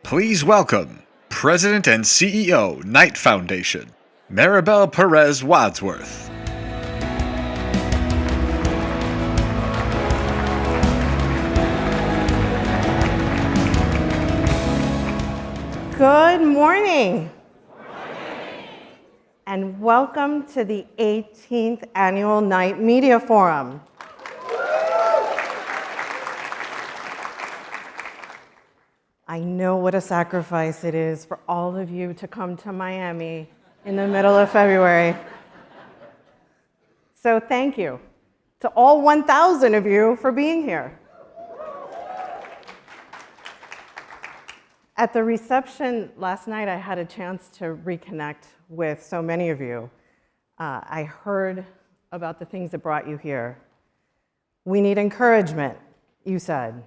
Please welcome President and CEO, Knight Foundation, Maribel Pérez Wadsworth. Good morning. And welcome to the 18th Annual Knight Media Forum. I know what a sacrifice it is for all of you to come to Miami in the middle of February. So thank you to all 1,000 of you for being here. At the reception last night, I had a chance to reconnect with so many of you. I heard about the things that brought you here. We need encouragement, you said.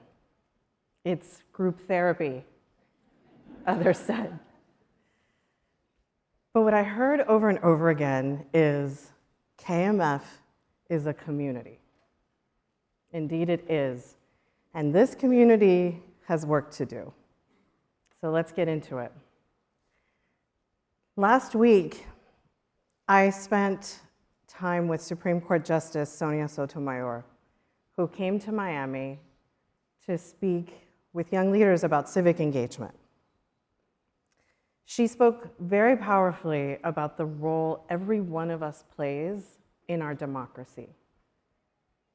It's group therapy, others said. But what I heard over and over again is KMF is a community. Indeed it is. And this community has work to do. So let's get into it. Last week, I spent time with Supreme Court Justice Sonia Sotomayor, who came to Miami to speak with young leaders about civic engagement. She spoke very powerfully about the role every one of us plays in our democracy.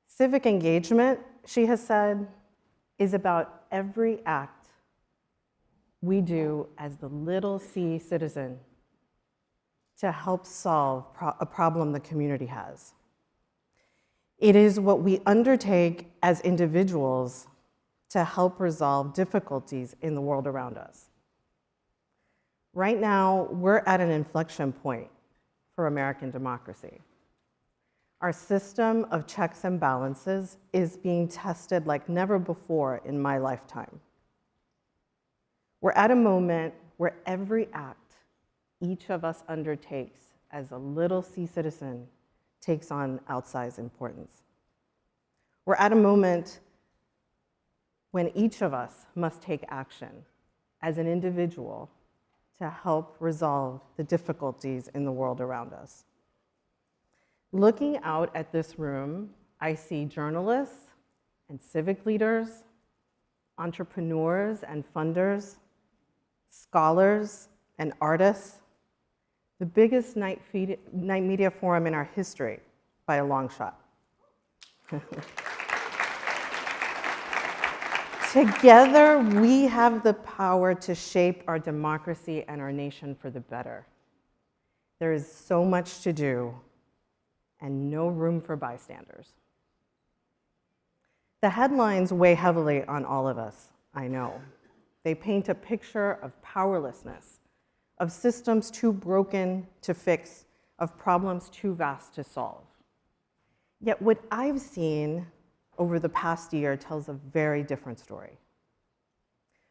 Civic engagement, she has said, is about every act we do as the little C citizen to help solve a problem the community has. It is what we undertake as individuals to help resolve difficulties in the world around us. Right now, we're at an inflection point for American democracy. Our system of checks and balances is being tested like never before in my lifetime. We're at a moment where every act each of us undertakes as a little C citizen takes on outsized importance. We're at a moment when each of us must take action as an individual to help resolve the difficulties in the world around us. Looking out at this room, I see journalists and civic leaders, entrepreneurs and funders, scholars and artists, the biggest Knight Media Forum in our history by a long shot. Together, we have the power to shape our democracy and our nation for the better. There is so much to do and no room for bystanders. The headlines weigh heavily on all of us, I know. They paint a picture of powerlessness, of systems too broken to fix, of problems too vast to solve. Yet what I've seen over the past year tells a very different story.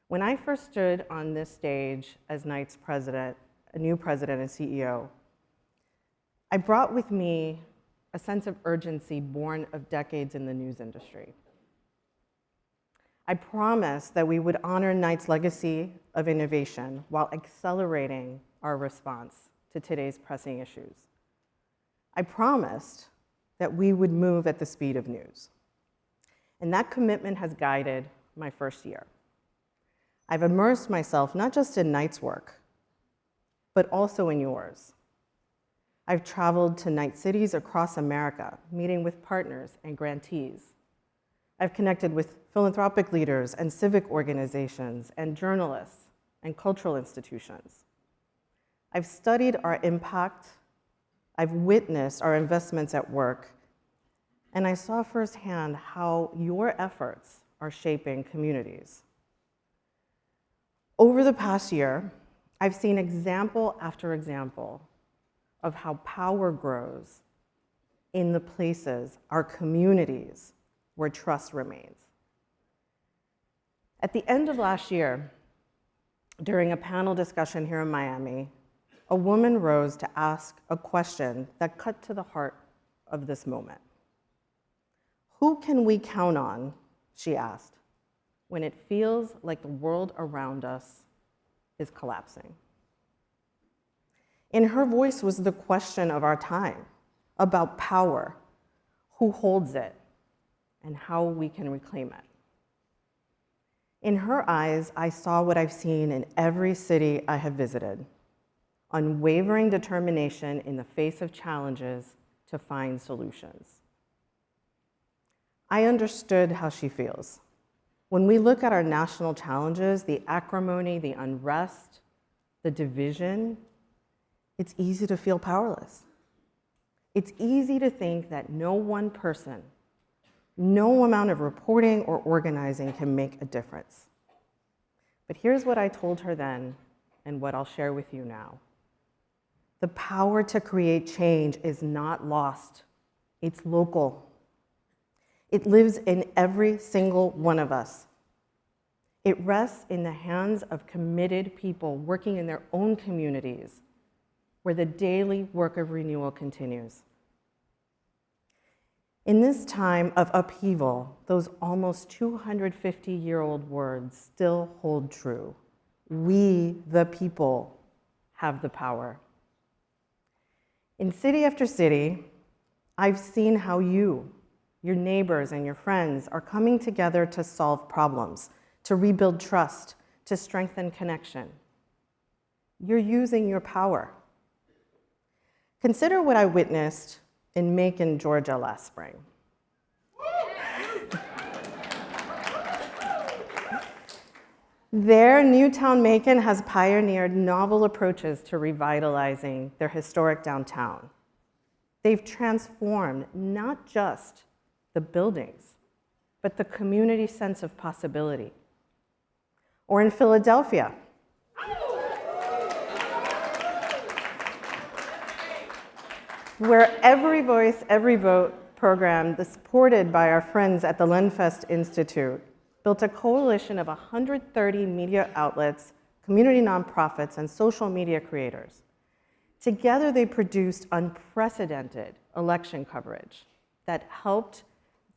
When I first stood on this stage as Knight's president, a new president and CEO, I brought with me a sense of urgency born of decades in the news industry. I promised that we would honor Knight's legacy of innovation while accelerating our response to today's pressing issues. I promised that we would move at the speed of news. And that commitment has guided my first year. I've immersed myself not just in Knight's work, but also in yours. I've traveled to Knight cities across America, meeting with partners and grantees. I've connected with philanthropic leaders and civic organizations and journalists and cultural institutions. I've studied our impact. I've witnessed our investments at work. And I saw firsthand how your efforts are shaping communities. Over the past year, I've seen example after example of how power grows in the places, our communities, where trust remains. At the end of last year, during a panel discussion here in Miami, a woman rose to ask a question that cut to the heart of this moment. Who can we count on, she asked, when it feels like the world around us is collapsing. In her voice was the question of our time about power, who holds it, and how we can reclaim it. In her eyes, I saw what I've seen in every city I have visited: unwavering determination in the face of challenges to find solutions. I understood how she feels. When we look at our national challenges, the acrimony, the unrest, the division, it's easy to feel powerless. It's easy to think that no one person, no amount of reporting or organizing can make a difference. But here's what I told her then, and what I'll share with you now. The power to create change is not lost. It's local. It lives in every single one of us. It rests in the hands of committed people working in their own communities, where the daily work of renewal continues. In this time of upheaval, those almost 250-year-old words still hold true. We, the people, have the power. In city after city, I've seen how you, your neighbors, and your friends are coming together to solve problems, to rebuild trust, to strengthen connection. You're using your power. Consider what I witnessed in Macon, Georgia last spring. There, Newtown Macon has pioneered novel approaches to revitalizing their historic downtown. They've transformed not just the buildings, but the community sense of possibility. Or in Philadelphia, where Every Voice, Every Vote program, supported by our friends at the Lenfest Institute, built a coalition of 130 media outlets, community nonprofits, and social media creators. Together, they produced unprecedented election coverage that helped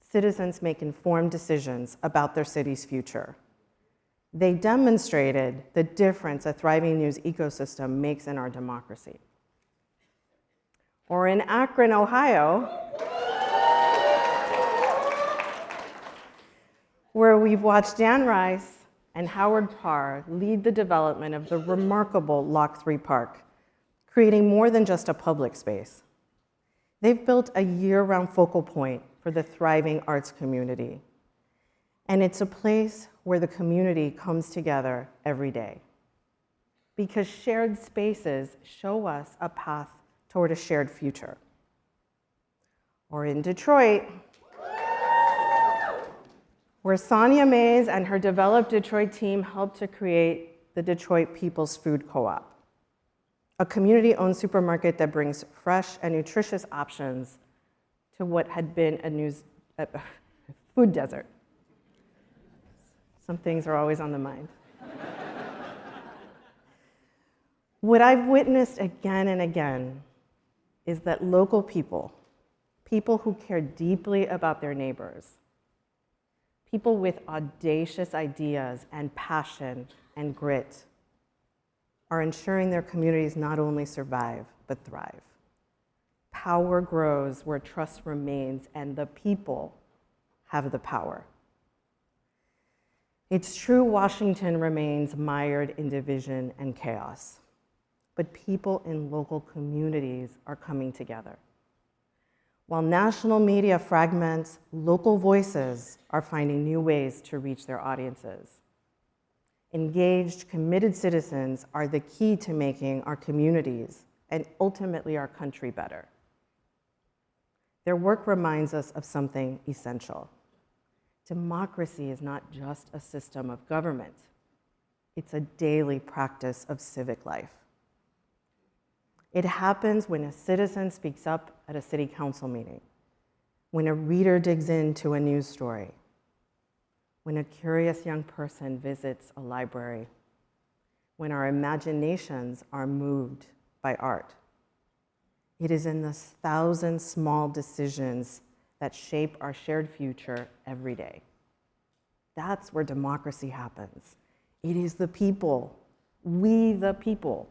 citizens make informed decisions about their city's future. They demonstrated the difference a thriving news ecosystem makes in our democracy. Or in Akron, Ohio, where we've watched Dan Rice and Howard Parr lead the development of the remarkable Lock 3 Park, creating more than just a public space. They've built a year-round focal point for the thriving arts community. And it's a place where the community comes together every day. Because shared spaces show us a path toward a shared future. Or in Detroit, where Sonia Mays and her Develop Detroit team helped to create the Detroit People's Food Co-op, a community-owned supermarket that brings fresh and nutritious options to what had been a food desert. Some things are always on the mind. What I've witnessed again and again is that local people who care deeply about their neighbors, people with audacious ideas and passion and grit, are ensuring their communities not only survive, but thrive. Power grows where trust remains, and the people have the power. It's true Washington remains mired in division and chaos, but people in local communities are coming together. While national media fragments, local voices are finding new ways to reach their audiences. Engaged, committed citizens are the key to making our communities and ultimately our country better. Their work reminds us of something essential. Democracy is not just a system of government. It's a daily practice of civic life. It happens when a citizen speaks up at a city council meeting, when a reader digs into a news story, when a curious young person visits a library, when our imaginations are moved by art. It is in the 1,000 small decisions that shape our shared future every day. That's where democracy happens. It is the people We, the people,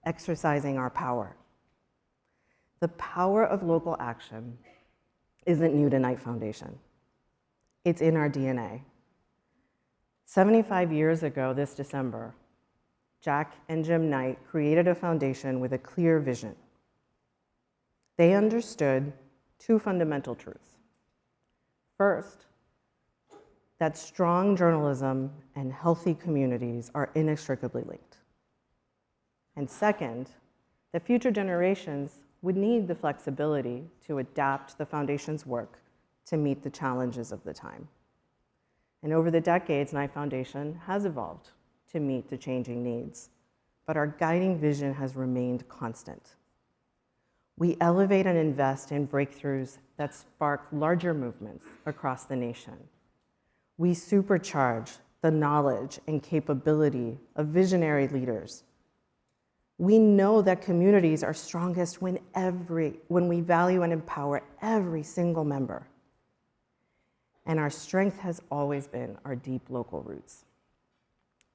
exercising our power. The power of local action isn't new to Knight Foundation. It's in our DNA. 75 years ago this December, Jack and Jim Knight created a foundation with a clear vision. They understood two fundamental truths. First, that strong journalism and healthy communities are inextricably linked. And second, that future generations would need the flexibility to adapt the foundation's work to meet the challenges of the time. And over the decades, Knight Foundation has evolved to meet the changing needs, but our guiding vision has remained constant. We elevate and invest in breakthroughs that spark larger movements across the nation. We supercharge the knowledge and capability of visionary leaders. We know that communities are strongest when we value and empower every single member. And our strength has always been our deep local roots.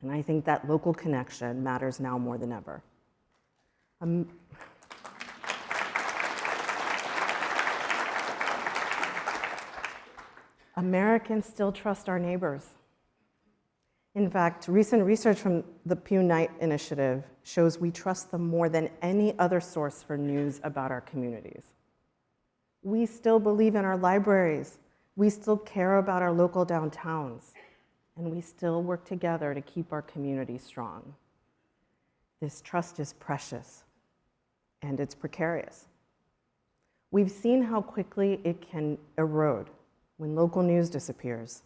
And I think that local connection matters now more than ever. Americans still trust our neighbors. In fact, recent research from the Pew Knight Initiative shows we trust them more than any other source for news about our communities. We still believe in our libraries. We still care about our local downtowns. And we still work together to keep our community strong. This trust is precious, and it's precarious. We've seen how quickly it can erode when local news disappears,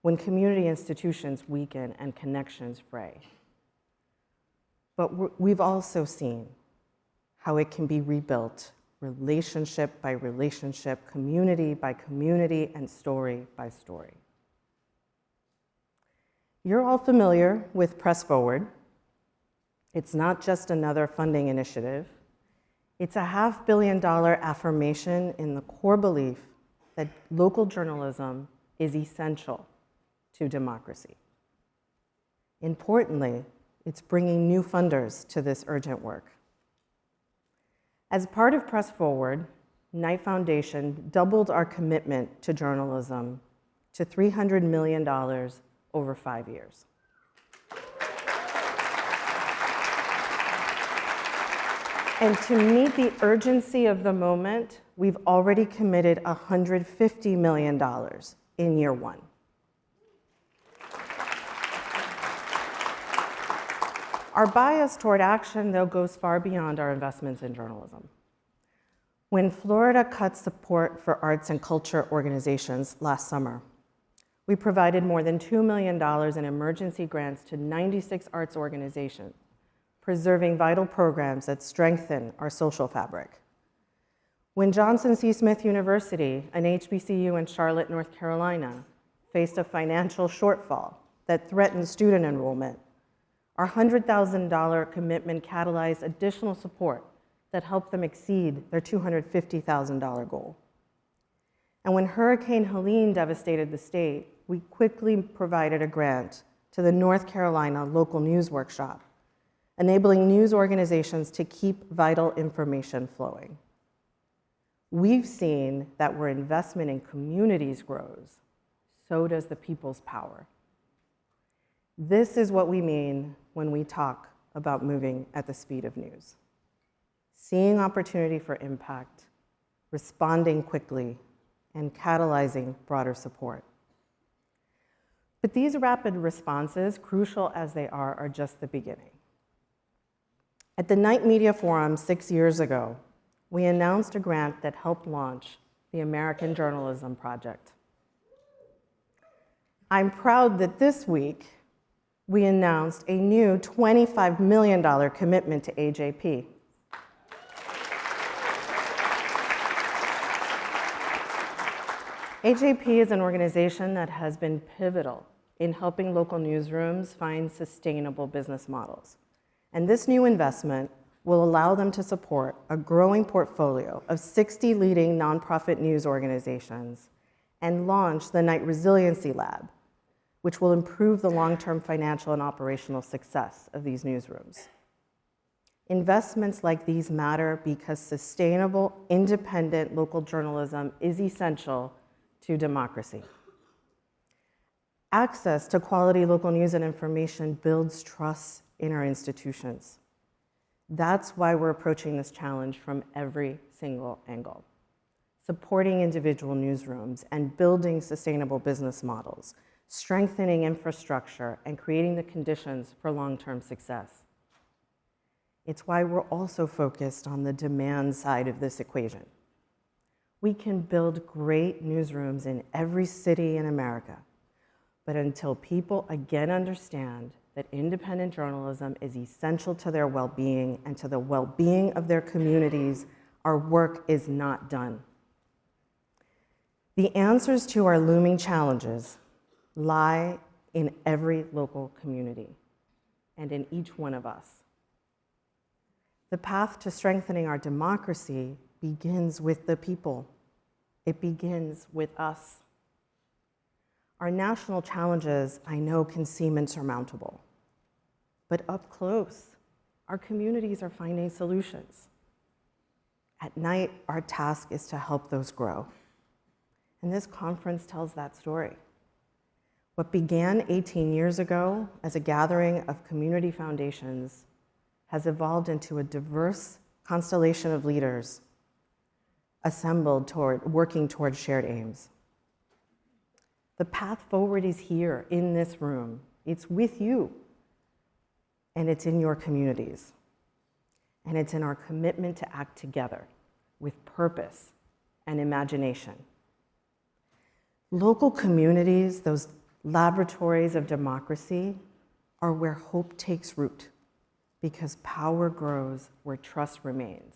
when community institutions weaken and connections fray. But we've also seen how it can be rebuilt relationship by relationship, community by community, and story by story. You're all familiar with Press Forward. It's not just another funding initiative. It's a $500 million affirmation in the core belief that local journalism is essential to democracy. Importantly, it's bringing new funders to this urgent work. As part of Press Forward, Knight Foundation doubled our commitment to journalism to $300 million over 5 years. And to meet the urgency of the moment, we've already committed $150 million in year one. Our bias toward action, though, goes far beyond our investments in journalism. When Florida cut support for arts and culture organizations last summer, we provided more than $2 million in emergency grants to 96 arts organizations, preserving vital programs that strengthen our social fabric. When Johnson C. Smith University, an HBCU in Charlotte, North Carolina, faced a financial shortfall that threatened student enrollment, our $100,000 commitment catalyzed additional support that helped them exceed their $250,000 goal. And when Hurricane Helene devastated the state, we quickly provided a grant to the North Carolina Local News Workshop, enabling news organizations to keep vital information flowing. We've seen that where investment in communities grows, so does the people's power. This is what we mean when we talk about moving at the speed of news. Seeing opportunity for impact, responding quickly, and catalyzing broader support. But these rapid responses, crucial as they are just the beginning. At the Knight Media Forum 6 years ago, we announced a grant that helped launch the American Journalism Project. I'm proud that this week, we announced a new $25 million commitment to AJP. AJP is an organization that has been pivotal in helping local newsrooms find sustainable business models. And this new investment will allow them to support a growing portfolio of 60 leading nonprofit news organizations and launch the Knight Resiliency Lab, which will improve the long-term financial and operational success of these newsrooms. Investments like these matter because sustainable, independent local journalism is essential to democracy. Access to quality local news and information builds trust in our institutions. That's why we're approaching this challenge from every single angle. Supporting individual newsrooms and building sustainable business models, strengthening infrastructure, and creating the conditions for long-term success. It's why we're also focused on the demand side of this equation. We can build great newsrooms in every city in America, but until people again understand that independent journalism is essential to their well-being and to the well-being of their communities, our work is not done. The answers to our looming challenges lie in every local community and in each one of us. The path to strengthening our democracy begins with the people. It begins with us. Our national challenges, I know, can seem insurmountable, but up close, our communities are finding solutions. At night, our task is to help those grow. And this conference tells that story. What began 18 years ago as a gathering of community foundations has evolved into a diverse constellation of leaders assembled working toward shared aims. The path forward is here in this room. It's with you, and it's in your communities. And it's in our commitment to act together with purpose and imagination. Local communities, those laboratories of democracy, are where hope takes root, because power grows where trust remains.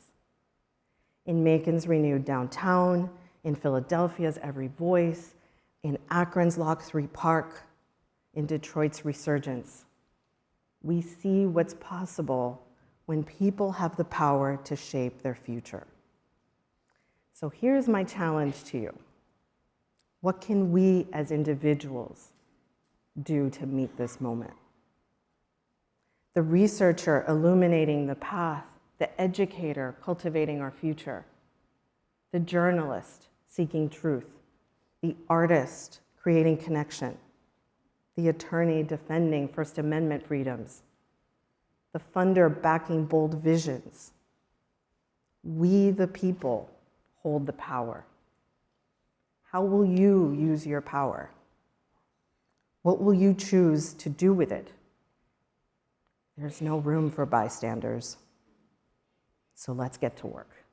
In Macon's renewed downtown, in Philadelphia's Every Voice, in Akron's Lock 3 Park, in Detroit's Resurgence, we see what's possible when people have the power to shape their future. So here's my challenge to you. What can we as individuals do to meet this moment? The researcher illuminating the path, the educator cultivating our future, the journalist seeking truth, the artist creating connection, the attorney defending First Amendment freedoms, the funder backing bold visions. We, the people, hold the power. How will you use your power? What will you choose to do with it? There's no room for bystanders. So let's get to work.